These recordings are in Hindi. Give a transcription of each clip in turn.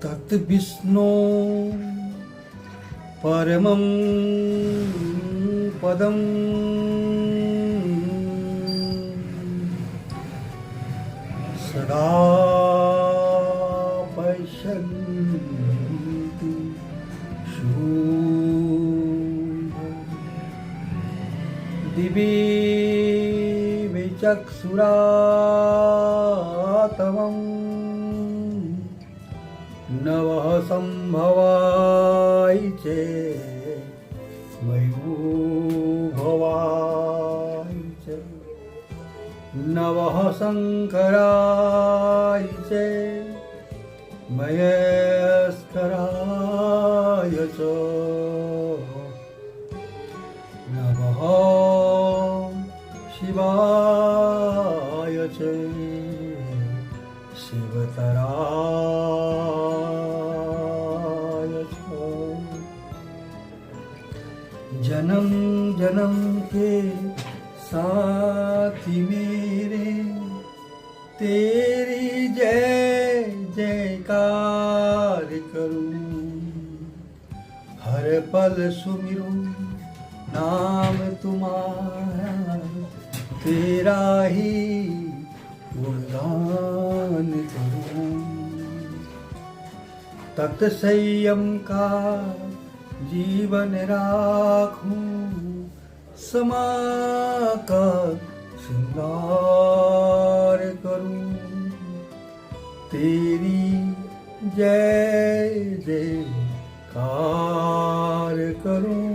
तत् विष्णु परमं पदं सदा पश्यन्ति दिवि विचक्षुरातमम् नवः सम्भवाय चेत् मयूभवाय च नवः शङ्कराय चेत् महेश्वराय च नमः शिवाय च शिवतराय च। जन्म जन्म के साथी मेरे तेरी जय जयकार करूं हर पल सुमिरूं नाम तुम्हारा तेरा ही गुणगान करूं तत् संयम का जीवन राखूं समा का श्रृंगार करूं तेरी जय जयकार करूं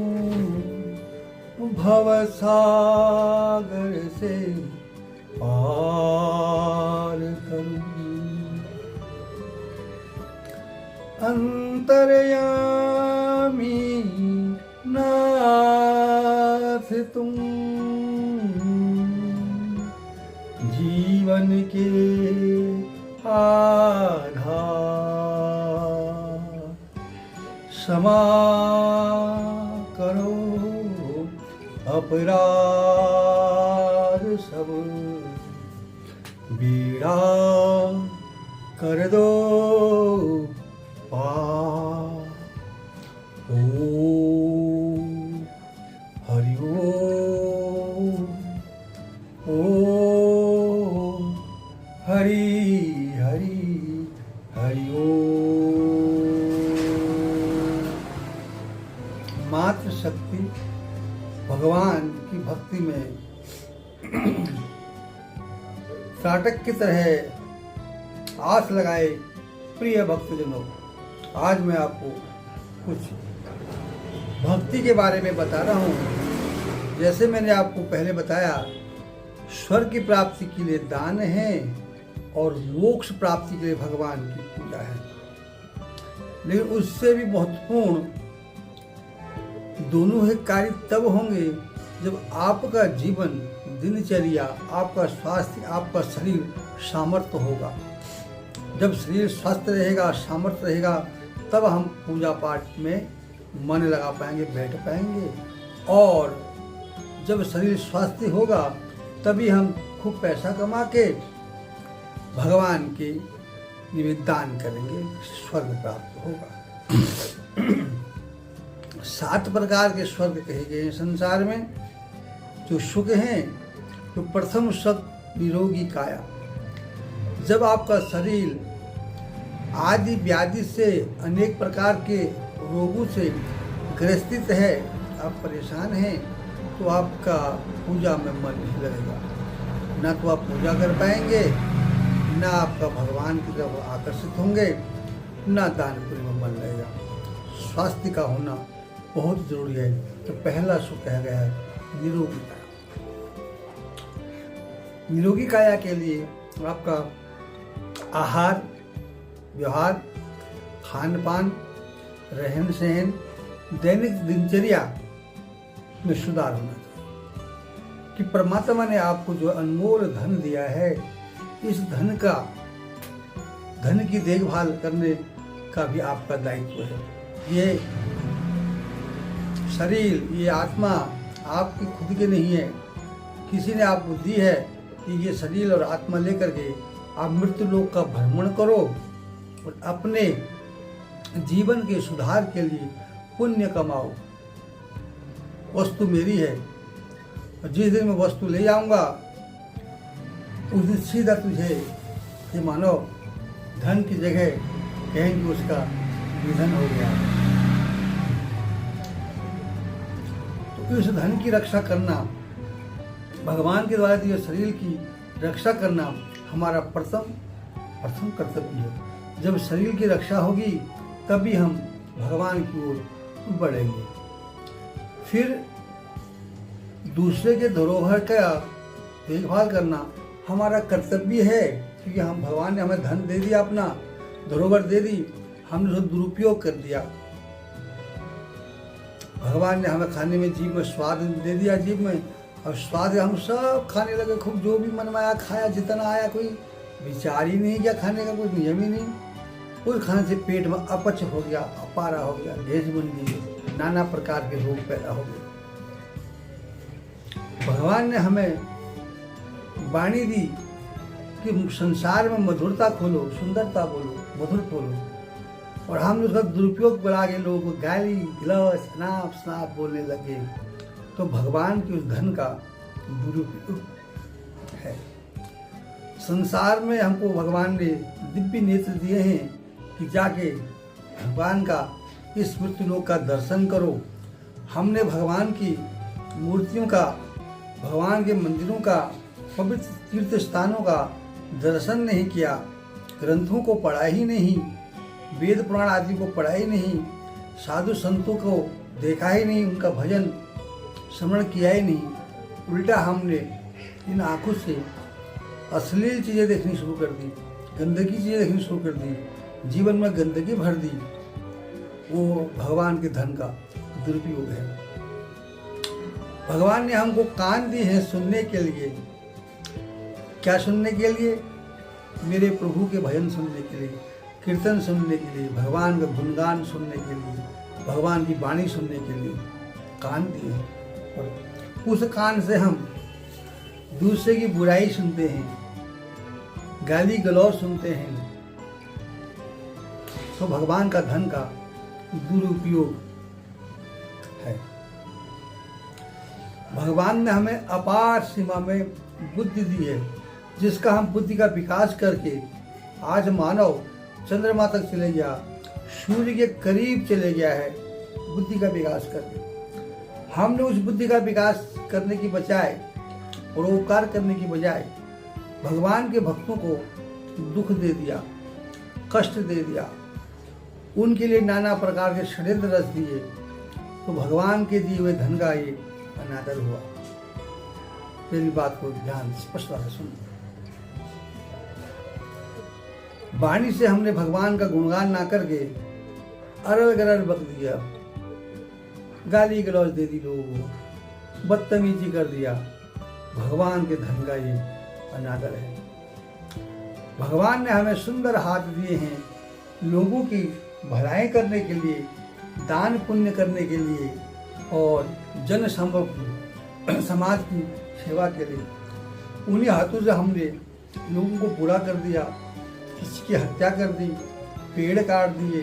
भवसागर से पार करूं अंतर्यामी नाथ तुम जीवन के आधार क्षमा करो अपराध सब बीड़ा कर दो पार ओम हरि ओम हरि हरि हरि ओम। मातृशक्ति भगवान की भक्ति में साटक की तरह आस लगाए प्रिय भक्तजनों, आज मैं आपको कुछ भक्ति के बारे में बता रहा हूँ। जैसे मैंने आपको पहले बताया, स्वर्ग की प्राप्ति के लिए दान है और मोक्ष प्राप्ति के लिए भगवान की पूजा है, लेकिन उससे भी महत्वपूर्ण दोनों ही कार्य तब होंगे जब आपका जीवन, दिनचर्या, आपका स्वास्थ्य, आपका शरीर सामर्थ्य होगा। जब शरीर स्वस्थ रहेगा, सामर्थ्य रहेगा, तब हम पूजा पाठ में मन लगा पाएंगे, बैठ पाएंगे। और जब शरीर स्वस्थ होगा तभी हम खूब पैसा कमा के भगवान के निवेदन करेंगे, स्वर्ग प्राप्त होगा। 7 प्रकार के स्वर्ग कहे गए हैं संसार में। जो सुख हैं, तो प्रथम सुख निरोगी काया। जब आपका शरीर आदि व्याधि से, अनेक प्रकार के रोगों से ग्रसित है, आप परेशान हैं, तो आपका पूजा में मन नहीं लगेगा। ना तो आप पूजा कर पाएंगे, ना आपका भगवान की तरफ आकर्षित होंगे, ना दान पुण्य में मन लगेगा। स्वास्थ्य का होना बहुत जरूरी है। तो पहला सुख कहा गया है निरोगी काया। निरोगी काया के लिए आपका आहार व्यवहार, खान पान, रहन सहन, दैनिक दिनचर्या में सुधार होना चाहिए। कि परमात्मा ने आपको जो अनमोल धन दिया है, इस धन की देखभाल करने का भी आपका दायित्व है। ये शरीर, ये आत्मा आपकी खुद की नहीं है। किसी ने आपको दी है कि ये शरीर और आत्मा लेकर के आप मृत्यु लोक का भ्रमण करो और अपने जीवन के सुधार के लिए पुण्य कमाओ। वस्तु मेरी है और जिस दिन मैं वस्तु ले जाऊंगा उस दिन सीधा तुझे ये मानो धन की जगह कहेंगे उसका निधन हो गया। तो इस धन की रक्षा करना, भगवान के द्वारा दिए शरीर की रक्षा करना हमारा प्रथम कर्तव्य है। जब शरीर की रक्षा होगी तभी हम भगवान की ओर बढ़ेंगे। फिर दूसरे के धरोहर का देखभाल करना हमारा कर्तव्य है, क्योंकि हम भगवान ने हमें धन दे दिया, अपना धरोहर दे दी, हमने उसका दुरुपयोग कर दिया। भगवान ने हमें खाने में जीभ में स्वाद दे दिया, जीभ में, और स्वाद हम सब खाने लगे, खूब जो भी मन में आया खाया, जितना आया, कोई विचार ही नहीं किया खाने का, कोई नियम ही नहीं। उस खाने से पेट में अपच हो गया, अपारा हो गया, गैस बन गई, नाना प्रकार के रोग पैदा हो गए। भगवान ने हमें वाणी दी कि संसार में मधुरता खोलो, सुंदरता बोलो, मधुर बोलो, और हमने उसका दुरुपयोग बढ़ा के लोगों को गाली गलौज अनाप शनाप बोलने लगे। तो भगवान के उस धन का दुरुपयोग है। संसार में हमको भगवान ने दिव्य नेत्र दिए हैं कि जाके भगवान का इस मृत्युलोक का दर्शन करो। हमने भगवान की मूर्तियों का, भगवान के मंदिरों का, पवित्र तीर्थ स्थानों का दर्शन नहीं किया, ग्रंथों को पढ़ा ही नहीं, वेद पुराण आदि को पढ़ा ही नहीं, साधु संतों को देखा ही नहीं, उनका भजन स्मरण किया ही नहीं। उल्टा हमने इन आँखों से अश्लील चीज़ें देखनी शुरू कर दी, गंदगी चीज़ें देखनी शुरू कर दी, जीवन में गंदगी भर दी। वो भगवान के धन का दुरुपयोग है। भगवान ने हमको कान दिए हैं सुनने के लिए। क्या सुनने के लिए? मेरे प्रभु के भजन सुनने के लिए, कीर्तन सुनने के लिए, भगवान का गुणगान सुनने के लिए, भगवान की वाणी सुनने के लिए कान दिए हैं। और उस कान से हम दूसरे की बुराई सुनते हैं, गाली गलौज सुनते हैं। तो भगवान का धन का दुरुपयोग है। भगवान ने हमें अपार सीमा में बुद्धि दी है, जिसका हम बुद्धि का विकास करके आज मानव चंद्रमा तक चले गया, सूर्य के करीब चले गया है बुद्धि का विकास करके। हमने उस बुद्धि का विकास करने की बजाय, परोपकार करने की बजाय भगवान के भक्तों को दुख दे दिया, कष्ट दे दिया, उनके लिए नाना प्रकार के षड्यंत्र रच दिए। तो भगवान के दिए हुए धन का ये अनादर हुआ। मेरी बात को ध्यान स्पष्ट से सुनो। वाणी से हमने भगवान का गुणगान ना करके अरल गरल बक दिया, गाली गलौज दे दी लोगों को, बदतमीजी कर दिया। भगवान के धन का ये अनादर है। भगवान ने हमें सुंदर हाथ दिए हैं लोगों की भलाई करने के लिए, दान पुण्य करने के लिए और जन समाज की सेवा के लिए। उन्हीं हाथों से हमने लोगों को बुरा कर दिया, किसी की हत्या कर दी, पेड़ काट दिए,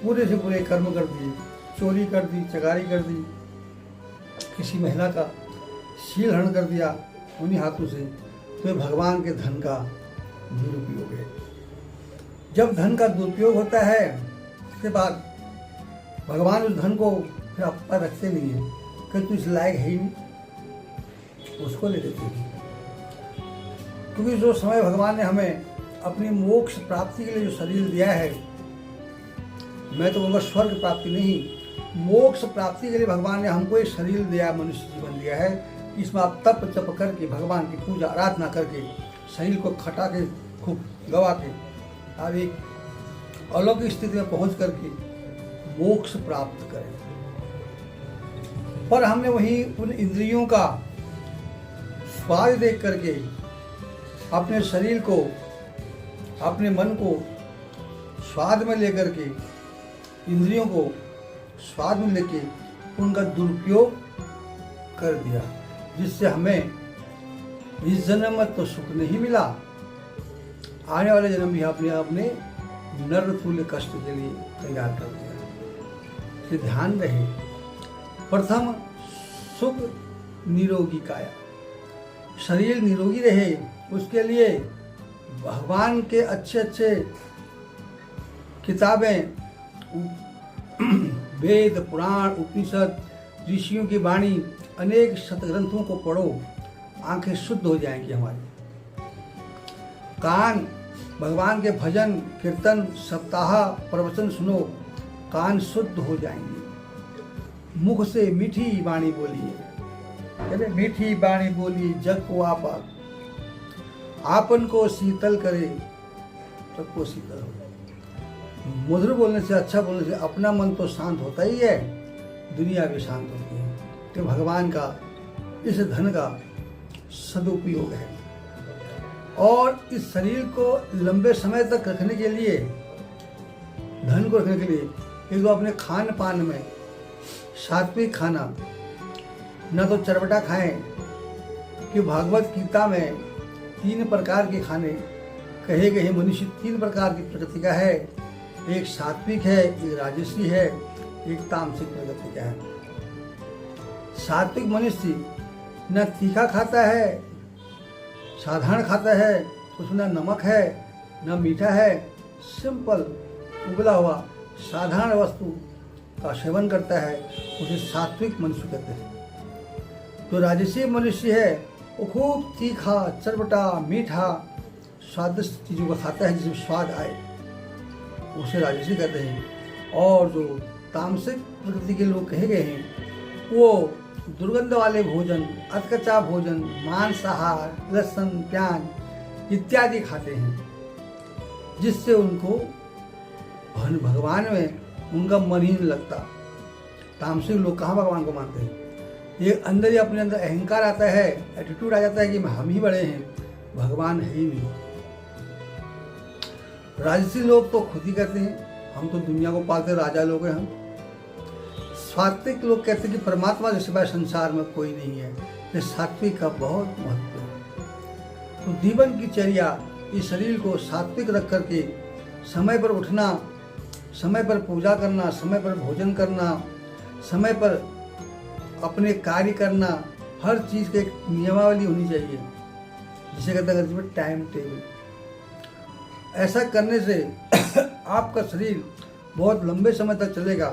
पूरे से पूरे कर्म कर दिए, चोरी कर दी, चकारी कर दी, किसी महिला का शीलहरण कर दिया उन्हीं हाथों से। तो भगवान के धन का दुरुपयोग है। जब धन का दुरुपयोग होता है उसके बाद भगवान उस धन को फिर अपना रखते नहीं है कि तू इस लायक है ही नहीं, उसको ले लेते हैं। क्योंकि जो समय भगवान ने हमें अपनी मोक्ष प्राप्ति के लिए जो शरीर दिया है, मैं तो कहूँगा स्वर्ग प्राप्ति नहीं, मोक्ष प्राप्ति के लिए भगवान ने हमको एक शरीर दिया, मनुष्य जीवन दिया है। इसमें आप तप चप करके भगवान की पूजा आराधना करके शरीर को खटा के खूब गवा के आप एक अलौकिक स्थिति में पहुंच करके मोक्ष प्राप्त करें। पर हमने वही उन इंद्रियों का स्वाद देख करके अपने शरीर को, अपने मन को स्वाद में लेकर के, इंद्रियों को स्वाद में लेके उनका दुरुपयोग कर दिया, जिससे हमें इस जन्म में तो सुख नहीं मिला, आने वाले जन्म भी अपने नर तुल्य कष्ट के लिए तैयार कर दिया। इसलिए ध्यान रहे, प्रथम सुख निरोगी काया, शरीर निरोगी रहे, उसके लिए भगवान के अच्छे अच्छे किताबें, वेद, पुराण, उपनिषद, ऋषियों की वाणी, अनेक सतग्रंथों को पढ़ो, आंखें शुद्ध हो जाएंगी हमारी। कान भगवान के भजन, कीर्तन, सप्ताह, प्रवचन सुनो, कान शुद्ध हो जाएंगे। मुख से मीठी वाणी बोलिए, कहते मीठी वाणी बोलिए, जग को आपा, आपन को शीतल करे, सबको शीतल हो। मधुर बोलने से, अच्छा बोलने से अपना मन तो शांत होता ही है, दुनिया भी शांत होती है। तो भगवान का इस धन का सदुपयोग है। और इस शरीर को लंबे समय तक रखने के लिए, धन को रखने के लिए, एक तो अपने खान पान में सात्विक खाना, न तो चरबटा खाएं, कि भागवत गीता में 3 प्रकार के खाने कहे गए हैं। मनुष्य 3 प्रकार की प्रकृति का है, एक सात्विक है, एक राजसी है, एक तामसिक प्रकृति का है। सात्विक मनुष्य न तीखा खाता है, साधारण खाता है, उसमें न नमक है न मीठा है, सिंपल उबला हुआ साधारण वस्तु का सेवन करता है, उसे सात्विक मनुष्य कहते हैं। जो राजसी मनुष्य है वो खूब तीखा, चरबटा, मीठा, स्वादिष्ट चीज़ों को खाता है जिसमें स्वाद आए, उसे राजसी कहते हैं। और जो तामसिक प्रकृति के लोग कहे गए हैं वो दुर्गंध वाले भोजन, अधकच्चा भोजन, मांसाहार, लहसुन, प्याज इत्यादि खाते हैं, जिससे उनको भगवान में उनका मन ही नहीं लगता। तामसिक लोग कहाँ भगवान को मानते हैं? ये अंदर ही अपने अंदर अहंकार आता है, एटीट्यूड आ जाता है कि हम ही बड़े हैं, भगवान है ही नहीं। राजसी लोग तो खुद ही कहते हैं हम तो दुनिया को पालते राजा लोग हैं हम। सात्विक लोग कहते हैं कि परमात्मा के सिवाय संसार में कोई नहीं है। ये सात्विक का बहुत महत्व है। तो जीवन की चर्या इस शरीर को सात्विक रख करके समय पर उठना, समय पर पूजा करना, समय पर भोजन करना, समय पर अपने कार्य करना, हर चीज़ की एक नियमावली होनी चाहिए, जिसे कहते हैं टाइम टेबल। ऐसा करने से आपका शरीर बहुत लंबे समय तक चलेगा,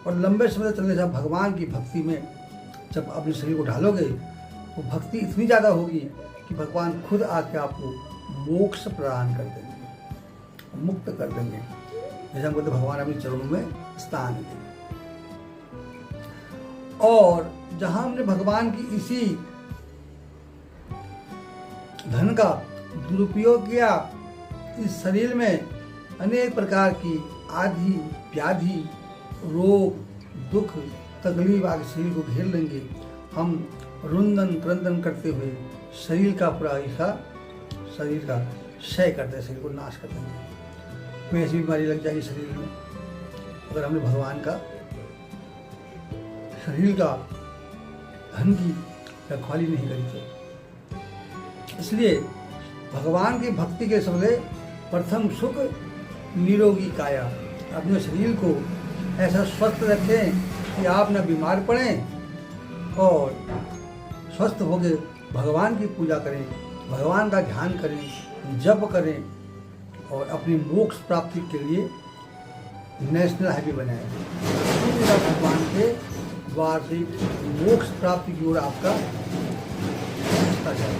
और लंबे समय तक चलने से भगवान की भक्ति में जब अपने शरीर को ढालोगे तो भक्ति इतनी ज़्यादा होगी कि भगवान खुद आके आपको मोक्ष प्रदान कर देंगे, मुक्त कर देंगे। जैसे हम बोलते भगवान अपने चरणों में स्थान देंगे। और जहां हमने भगवान की इसी धन का दुरुपयोग किया, इस शरीर में अनेक प्रकार की आदि व्याधि, रोग, दुख, तकलीफ आगे शरीर को घेर लेंगे। हम रुंदन क्रंदन करते हुए शरीर का पूरा हिस्सा, शरीर का क्षय करते हैं, शरीर को नाश कर देंगे। कोई ऐसी बीमारी लग जाएगी शरीर में अगर हमने भगवान का शरीर का धन की रखवाली नहीं करी तो। इसलिए भगवान की भक्ति के सबले प्रथम सुख निरोगी काया, अपने शरीर को ऐसा स्वस्थ रखें कि आप न बीमार पड़ें और स्वस्थ होकर भगवान की पूजा करें, भगवान का ध्यान करें, जप करें और अपनी मोक्ष प्राप्ति के लिए नेशनल हाईवे बनाएं। भगवान के द्वार से मोक्ष प्राप्ति की ओर आपका रास्ता जाए।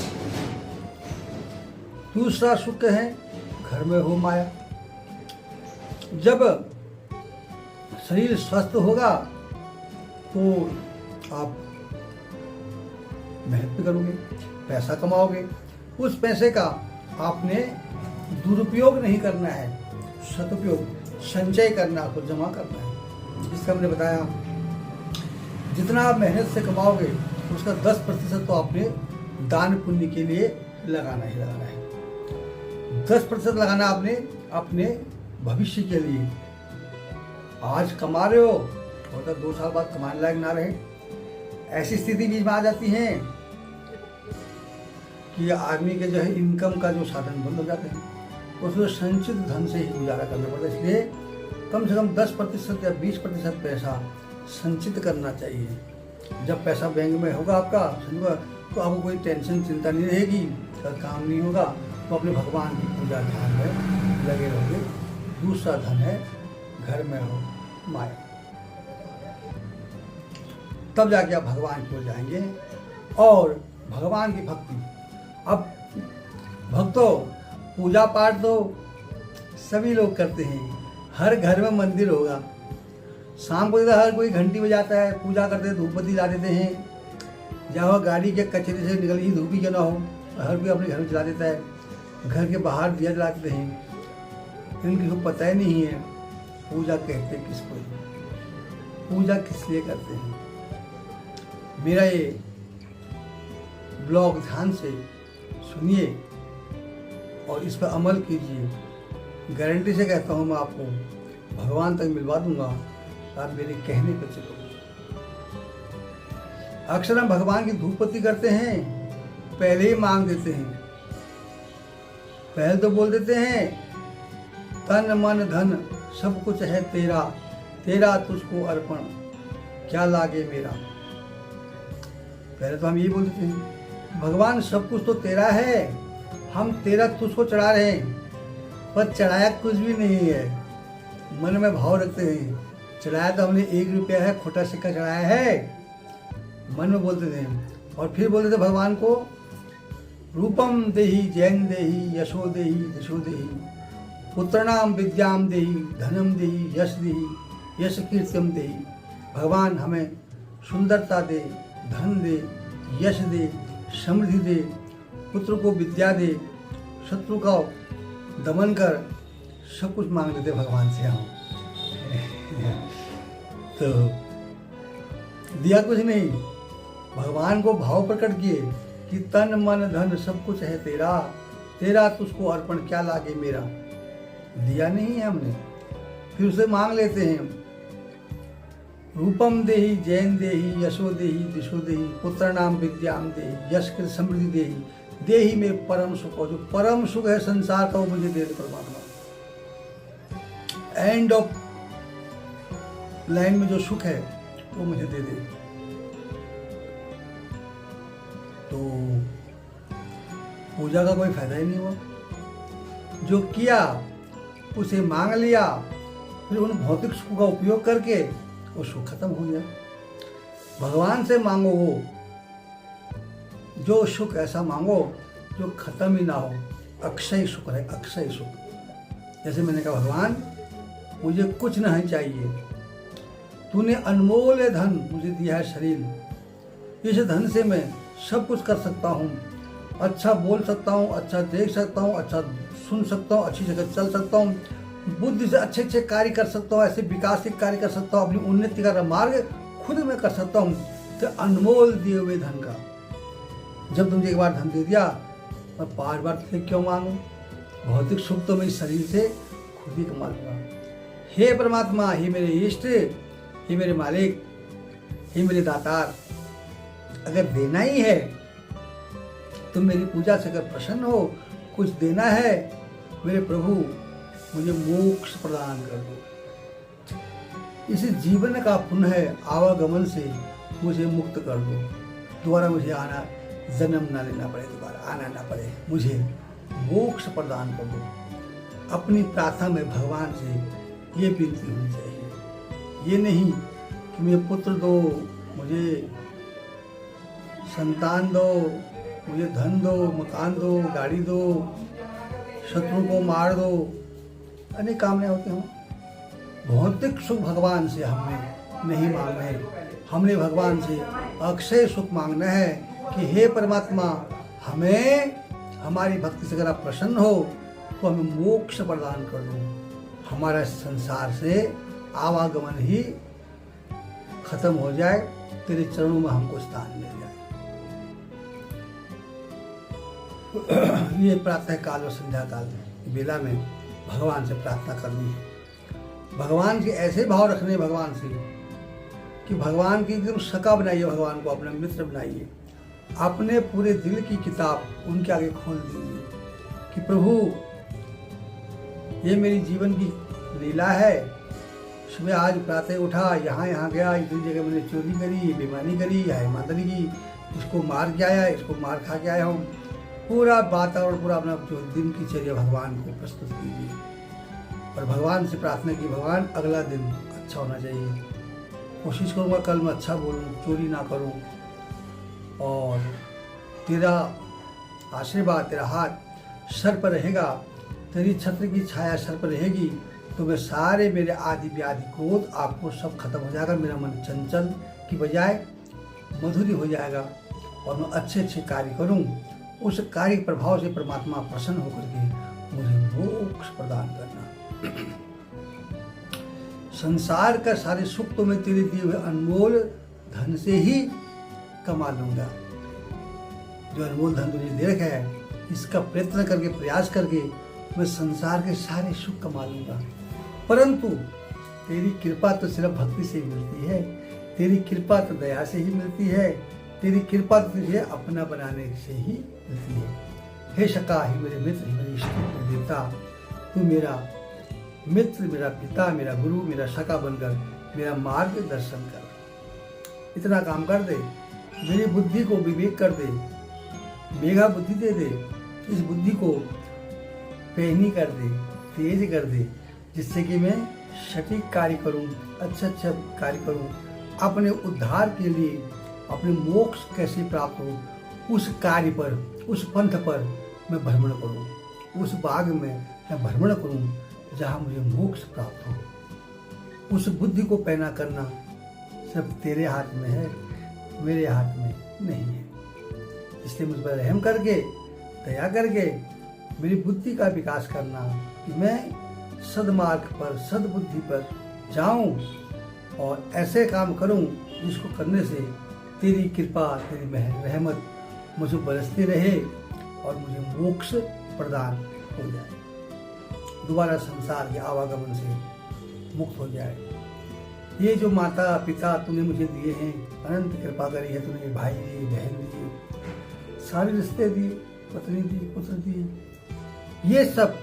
दूसरा सुख है घर में हो माया। जब शरीर स्वस्थ होगा तो आप मेहनत भी करोगे, पैसा कमाओगे। उस पैसे का आपने दुरुपयोग नहीं करना है, सदुपयोग, संचय करना, आपको जमा करना है। जिसका हमने बताया जितना आप मेहनत से कमाओगे उसका 10% तो आपने दान पुण्य के लिए लगाना ही लगाना है। 10% लगाना आपने अपने भविष्य के लिए। आज कमा रहे हो और तो 2 साल बाद कमाने लायक ना रहे, ऐसी स्थिति बीच में आ जाती है कि आदमी के जो है इनकम का जो साधन बंद हो जाते हैं। उसको संचित धन से ही गुजारा करना पड़ता है। इसलिए कम से कम 10% या 20% पैसा संचित करना चाहिए। जब पैसा बैंक में होगा आपका तो आपको कोई टेंशन चिंता नहीं रहेगी, अगर काम नहीं होगा तो अपने भगवान की पूजा ध्यान में लगे रहोगे। दूसरा धन है घर में हो माया, तब जाके आप भगवान की ओर जाएंगे और भगवान की भक्ति। अब भक्तों, पूजा पाठ तो सभी लोग करते हैं, हर घर में मंदिर होगा। शाम को हर कोई घंटी बजाता है, पूजा करते हैं, धूप बत्ती ला देते हैं। जहाँ गाड़ी के कचरे से निकली धूप ही क्यों ना हो, हर कोई अपने घर में जला देता है। घर के बाहर दिया जलाते हैं। इनको पता ही नहीं है पूजा कहते किसको, पूजा किस लिए करते हैं। मेरा ये ब्लॉग ध्यान से सुनिए और इस पर अमल कीजिए। गारंटी से कहता हूँ मैं आपको भगवान तक मिलवा दूंगा, आप मेरे कहने पर चलो। अक्सर हम भगवान की धूप बत्ती करते हैं, पहले ही मांग देते हैं। पहले तो बोल देते हैं तन मन धन सब कुछ है तेरा, तेरा तुझको अर्पण क्या लागे मेरा। पहले तो हम यही बोल देते हैं भगवान सब कुछ तो तेरा है, हम तेरा तुझको चढ़ा रहे हैं, पर चढ़ाया कुछ भी नहीं है। मन में भाव रखते हैं चढ़ाया तो हमने 1 रुपया है, खोटा सिक्का चढ़ाया है, मन में बोलते थे। और फिर बोलते थे भगवान को रूपम देहि जैन देहि यशो देहि दिशो देहि, पुत्रनाम विद्याम देहि धनम देहि यश देहि यश कीर्तिम देहि। भगवान हमें सुंदरता दे, धन दे, यश दे, समृद्धि दे, पुत्र को विद्या दे, शत्रु का दमन कर, सब कुछ मांग लेते भगवान से हम। तो दिया कुछ नहीं, भगवान को भाव प्रकट किए कि तन मन धन सब कुछ है तेरा, तेरा तुझको अर्पण क्या लागे मेरा। दिया नहीं है हमने, फिर उसे मांग लेते हैं रूपम देहि जैन देहि यशो देहि दिशो देहि, पुत्र नाम विद्याम देहि यश कृत समृद्धि देहि, देहि में परम सुख। हो जो परम सुख है संसार का वो मुझे दे दे परमात्मा। एंड ऑफ लाइन में जो सुख है वो मुझे दे दे। तो पूजा का कोई फायदा ही नहीं हुआ। जो किया उसे मांग लिया, फिर उन भौतिक सुख का उपयोग करके वो सुख खत्म हो गया। भगवान से मांगो वो जो सुख ऐसा मांगो जो खत्म ही ना हो, अक्षय सुख है, अक्षय सुख। जैसे मैंने कहा भगवान मुझे कुछ नहीं चाहिए, तूने अनमोल धन मुझे दिया है शरीर, इस धन से मैं सब कुछ कर सकता हूँ, अच्छा बोल सकता हूँ, अच्छा देख सकता हूँ, अच्छा सुन सकता हूँ, अच्छी जगह चल सकता हूँ, बुद्धि से अच्छे अच्छे कार्य कर सकता हूँ, ऐसे विकास के कार्य कर सकता हूँ, अपनी उन्नति का मार्ग खुद में कर सकता हूँ। तो अनमोल दिए हुए धन का जब तुमने एक बार धन दे दिया, मैं बार बार तुझे क्यों मांगू। भौतिक सुख तो मैं इस शरीर से खुद ही कमा लूंगा। हे परमात्मा, हे मेरे इष्ट, हे मेरे मालिक, हे मेरे दातार, अगर देना ही है तो मेरी पूजा से अगर प्रसन्न हो, कुछ देना है मेरे प्रभु, मुझे मोक्ष प्रदान कर दो। इस जीवन का पुनः आवागमन से मुझे मुक्त कर दो, दोबारा मुझे आना जन्म ना लेना पड़े, दोबारा आना ना पड़े, मुझे मोक्ष प्रदान कर दो। अपनी प्रार्थना में भगवान से ये विनती होनी चाहिए, ये नहीं कि मुझे पुत्र दो, मुझे संतान दो, मुझे धन दो, मकान दो, गाड़ी दो, शत्रु को मार दो, अनेक कामने होते हैं। भौतिक सुख भगवान से हमने नहीं मांगना है, हमने भगवान से अक्षय सुख मांगना है कि हे परमात्मा, हमें हमारी भक्ति से अगर आप प्रसन्न हो तो हमें मोक्ष प्रदान कर दो, हमारा संसार से आवागमन ही खत्म हो जाए, तेरे चरणों में हमको स्थान मिल जाए। ये प्रातः काल और संध्या काल बेला में भगवान से प्रार्थना करनी है। भगवान के ऐसे भाव रखने भगवान से कि भगवान की एकदम सखा बनाइए, भगवान को अपना मित्र बनाइए, अपने पूरे दिल की किताब उनके आगे खोल दीजिए कि प्रभु ये मेरी जीवन की लीला है। सुबह आज प्रातः उठा, यहाँ गया, इतनी जगह मैंने चोरी करी, बेईमानी करी, ईमानदारी की, इसको मार के आया, इसको मार खा के आया हूँ। पूरा वातावरण, पूरा अपना जो दिन की चर्या भगवान को प्रस्तुत कीजिए और भगवान से प्रार्थना की, भगवान अगला दिन अच्छा होना चाहिए। कोशिश करूँगा कल मैं अच्छा बोलूँ, चोरी ना करूँ, और तेरा आशीर्वाद, तेरा हाथ सर पर रहेगा, तेरी छत्र की छाया सर पर रहेगी, तो मैं सारे मेरे आदि व्याधि क्रोध आपको सब खत्म हो जाएगा। मेरा मन चंचल की बजाय मधुरी हो जाएगा और मैं अच्छे अच्छे कार्य करूं। उस कार्य प्रभाव से परमात्मा प्रसन्न होकर के मुझे मोक्ष प्रदान करना। संसार का सारे सुख तो मैं तेरे दिए हुए अनमोल धन से ही कमा लूंगा। जो अनमोल धन तुझे दे रखा है, इसका प्रयत्न करके, प्रयास करके मैं संसार के सारे सुख कमा लूंगा। परंतु तेरी कृपा तो सिर्फ भक्ति से ही मिलती है, तेरी कृपा तो दया से ही मिलती है, तेरी कृपा तो तुझे अपना बनाने से ही मिलती है। हे सका, ही मेरे मित्र, ही मेरे इष्ट, मेरे देवता, तू मेरा मित्र, मेरा पिता, मेरा गुरु, मेरा सका बनकर मेरा मार्ग दर्शन कर। इतना काम कर दे, मेरी बुद्धि को विवेक कर दे, मेघा बुद्धि दे दे, इस बुद्धि को पहनी कर दे, तेज कर दे, जिससे कि मैं सटीक कार्य करूं, अच्छा कार्य करूं, अपने उद्धार के लिए, अपने मोक्ष कैसे प्राप्त हो, उस कार्य पर, उस पंथ पर मैं भ्रमण करूं, उस बाग में मैं भ्रमण करूं जहां मुझे मोक्ष प्राप्त हो। उस बुद्धि को पहना करना सिर्फ तेरे हाथ में है, मेरे हाथ में नहीं है। इसलिए मुझ पर रहम करके, दया करके मेरी बुद्धि का विकास करना कि मैं सदमार्ग पर, सद्बुद्धि पर जाऊं और ऐसे काम करूं जिसको करने से तेरी कृपा, तेरी रहमत मुझे बरसती रहे और मुझे मोक्ष प्रदान हो जाए, दोबारा संसार के आवागमन से मुक्त हो जाए। ये जो माता पिता तूने मुझे दिए हैं, अनंत कृपा करी है तूने, भाई दिए, बहन दिए, सारे रिश्ते दिए, पत्नी दी, पुत्र दिए, ये सब,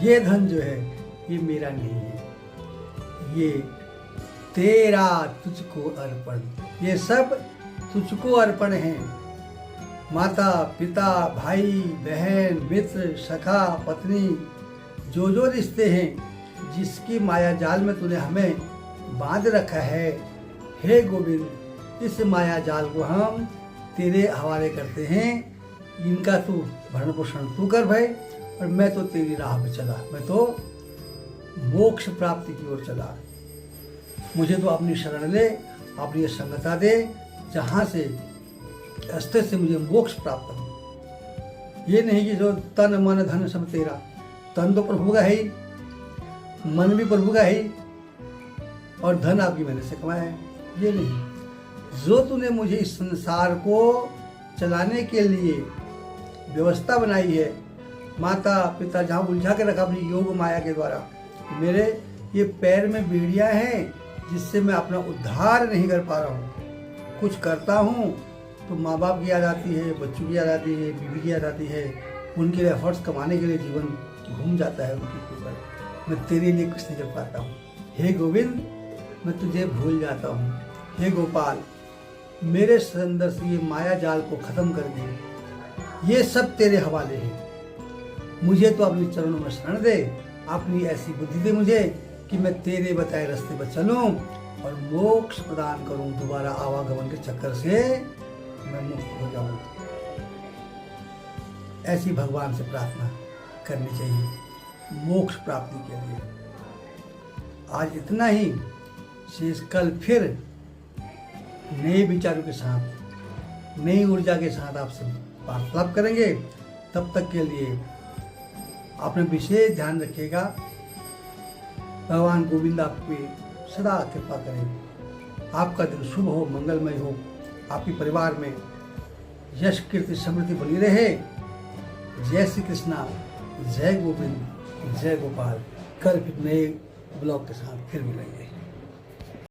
ये धन जो है ये मेरा नहीं है, ये तेरा, तुझको अर्पण, ये सब तुझको अर्पण है। माता पिता, भाई बहन, मित्र, सखा, पत्नी, जो रिश्ते हैं, जिसकी माया जाल में तूने हमें बांध रखा है, हे गोविंद, इस माया जाल को हम तेरे हवाले करते हैं। इनका तू भरण पोषण तू कर भाई, और मैं तो तेरी राह पे चला, मैं तो मोक्ष प्राप्ति की ओर चला। मुझे तो अपनी शरण ले, अपनी संगता दे, जहाँ से रास्ते से मुझे मोक्ष प्राप्त हो। ये नहीं कि जो तन मन धन सब तेरा, तन तो प्रभु का है ही, मन भी प्रभु का है ही, और धन आपकी मेहनत से कमाया है। ये नहीं, जो तूने मुझे इस संसार को चलाने के लिए व्यवस्था बनाई है, माता पिता जहाँ उलझा के रखा अपनी योग माया के द्वारा, मेरे ये पैर में बेड़ियाँ हैं जिससे मैं अपना उद्धार नहीं कर पा रहा हूँ। कुछ करता हूँ तो माँ बाप की याद आती है, बच्चों की याद आती है, बीवी की याद आती है, उनके एफर्ट्स कमाने के लिए जीवन घूम जाता है उनके ऊपर। मैं तेरे लिए कुछ नहीं कर पाता हूँ। हे गोविंद, मैं तुझे भूल जाता हूँ। हे गोपाल, मेरे अंदर से ये माया जाल को खत्म कर दे। ये सब तेरे हवाले है। मुझे तो अपने चरणों में शरण दे, अपनी ऐसी बुद्धि दे मुझे कि मैं तेरे बताए रास्ते पर चलूं और मोक्ष प्रदान करूं। दोबारा आवागमन के चक्कर से मैं मुक्त हो जाऊं। ऐसी भगवान से प्रार्थना करनी चाहिए मोक्ष प्राप्ति के लिए। आज इतना ही, शेष कल फिर नए विचारों के साथ, नई ऊर्जा के साथ आपसे वार्तालाप करेंगे। तब तक के लिए अपने विशेष ध्यान रखिएगा। भगवान गोविंद आप पे सदा कृपा करें। आपका दिन शुभ हो, मंगलमय हो। आपके परिवार में यश कीर्ति समृद्धि बनी रहे। जय श्री कृष्णा, जय गोविंद, जय गोपाल। कल फिर नए ब्लॉग के साथ फिर मिलेंगे।